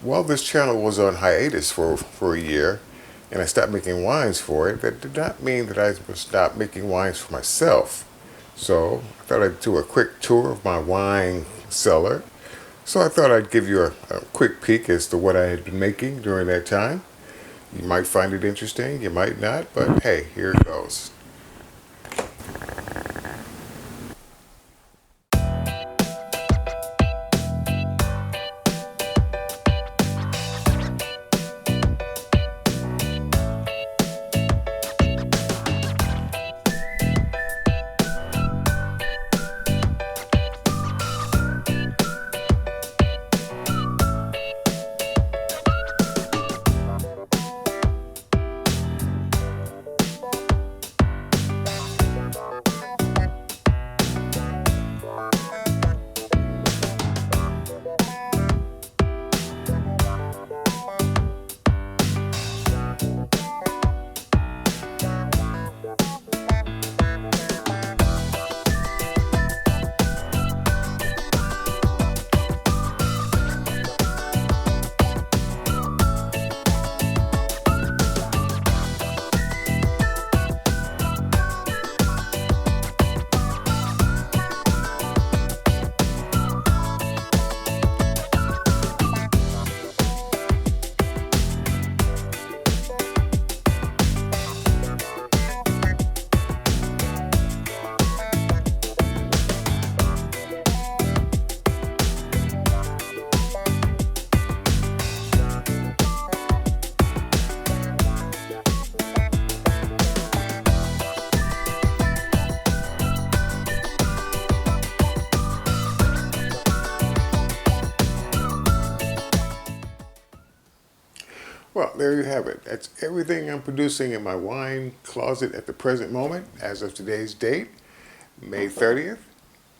while this channel was on hiatus for a year and I stopped making wines for it, that did not mean that I would stop making wines for myself. So I thought I'd do a quick tour of my wine cellar. So I thought I'd give you a quick peek as to what I had been making during that time. You might find it interesting, you might not, but hey, here it goes. Well, there you have it. That's everything I'm producing in my wine closet at the present moment, as of today's date, May 30th,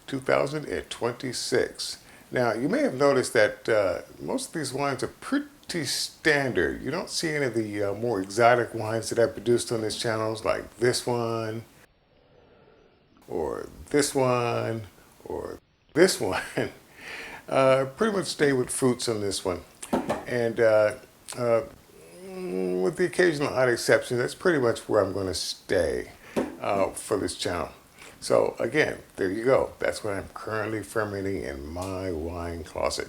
2026. Now, you may have noticed that most of these wines are pretty standard. You don't see any of the more exotic wines that I produced on this channel, like this one, or this one, or this one. Pretty much stay with fruits on this one. And with the occasional odd exception, that's pretty much where I'm going to stay for this channel. So again, there you go. That's what I'm currently fermenting in my wine closet.